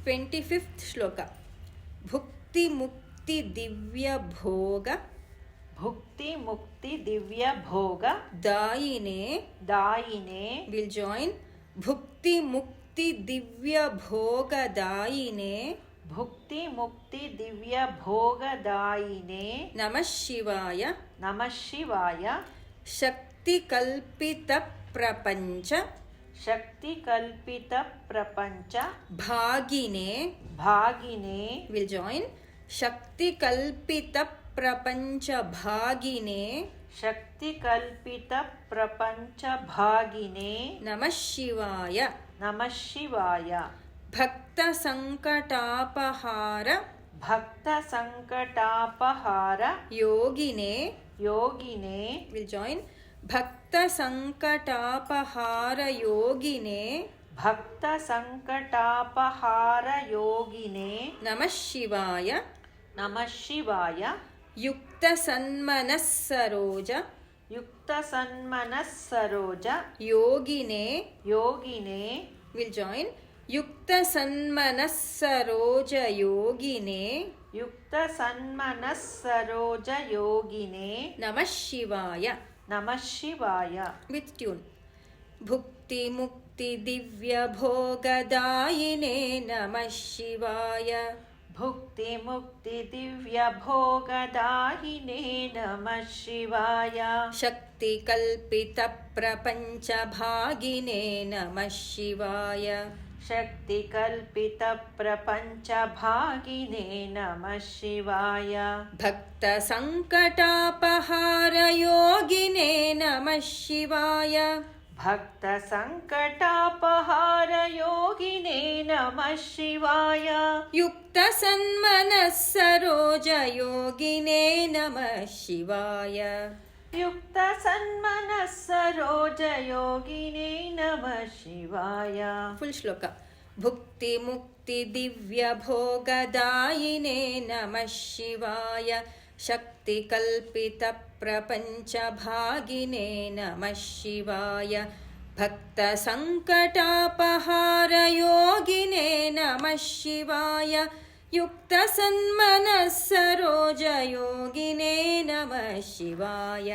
25th ಶ್ಲೋಕ. ಭುಕ್ತಿ ಮುಕ್ತಿ ದಿವ್ಯ ಭೋಗ ಭುಕ್ತಿ ಮುಕ್ತಿ ದಿವ್ಯ ಭೋಗ ದಾಯಿನೇ ವಿಲ್ ಜಾಯಿನ್ ಭುಕ್ತಿ ಮುಕ್ತಿ ದಿವ್ಯ ಭೋಗ ದಾಯಿನೇ ಭುಕ್ತಿ ಮುಕ್ತಿ ದಿವ್ಯ ಭೋಗದಾಯಿನೇ ನಮಃ ಶಿವಾಯ ನಮಃ ಶಿವಾಯ ಶಕ್ತಿ ಕಲ್ಪಿತ ಪ್ರಪಂಚ ಶಕ್ತಿ ಕಲ್ಪಿತ ಪ್ರಪಂಚ ಭಾಗಿನೇ ವಿಲ್ ಜಾಯಿನ್ ಶಕ್ತಿ ಕಲ್ಪಿತ ಪ್ರಪಂಚ ಭಾಗಿನೇ ಶಕ್ತಿ ಕಲ್ಪಿತ ಪ್ರಪಂಚ ಭಾಗಿನೇ ನಮಃ ಶಿವಾಯ ನಮಃ ಶಿವಾಯ ಭಕ್ತ ಸಂಕಟಾಪಹಾರ ಯೋಗಿನೇ ವಿಲ್ ಜಾಯಿನ್ ಭಕ್ತ ಸಂಕಟಾಪಹಾರ ಯೋಗಿನೇ ಭಕ್ತ ಸಂಕಟಾಪಹಾರ ಯೋಗಿನೇ ನಮಃ ಶಿವಾಯ ಯುಕ್ತ ಸನ್ಮನಸ್ಸರೋಜ ಯೋಗಿನೇ ವಿಲ್ ಜಾಯಿನ್ ಯುಕ್ತ ಸನ್ಮನಸ್ಸರೋಜ ಯೋಗಿನೇ ನಮಃ ಶಿವಾಯ ವಿತ್ ಟ್ಯೂನ್. ಭುಕ್ತಿ ಮುಕ್ತಿ ದಿವ್ಯ ಭೋಗದಾಯಿನೇ ನಮಃ ಶಿವಾಯ ಭುಕ್ತಿ ಮುಕ್ತಿ ದಿವ್ಯ ಭೋಗದಾಯಿನೇ ನಮಃ ಶಿವಾಯ ಶಕ್ತಿ ಕಲ್ಪಿತ ಪ್ರಪಂಚ ಭಾಗಿನೇ ನಮಃ ಶಿವಾಯ ಶಕ್ತಿ ಕಲ್ಪಿತ ಪ್ರಪಂಚ ಭಾಗಿನೇ ನಮಃ ಶಿವಾಯ ಭಕ್ತ ಸಂಕಟಾಪಹಾರ ಯೋಗಿನೇ ನಮಃ ಶಿವಾಯ ಭಕ್ತ ಸಂಕಟಾಪಹಾರ ಯೋಗಿನೇ ನಮಃ ಶಿವಾಯ ಯುಕ್ತ ಸನ್ಮನಸ್ಸರೋಜ ಯೋಗಿನೇ ನಮಃ ಶಿವಾಯ ಯುಕ್ತ ಸನ್ಮನಸ್ಸರೋಜ ಯೋಗಿನೇ ನಮಃ ಶಿವಾಯ. ಫುಲ್ ಶ್ಲೋಕ. ಭುಕ್ತಿ ಮುಕ್ತಿ ದಿವ್ಯ ಭೋಗದಾಯಿನೇ ನಮಃ ಶಿವಾಯ ಶಕ್ತಿ ಕಲ್ಪಿತ ಪ್ರಪಂಚ ಭಾಗಿನೇ ನಮಃ ಶಿವಾಯ ಭಕ್ತ ಸಂಕಟಾಪಹಾರ ಯೋಗಿನೇ ನಮಃ ಶಿವಾಯ ಯುಕ್ತ ಸನ್ಮನಸ್ಸರೋಜ ಯೋಗಿನೇ ನಮಃ ಶಿವಾಯ.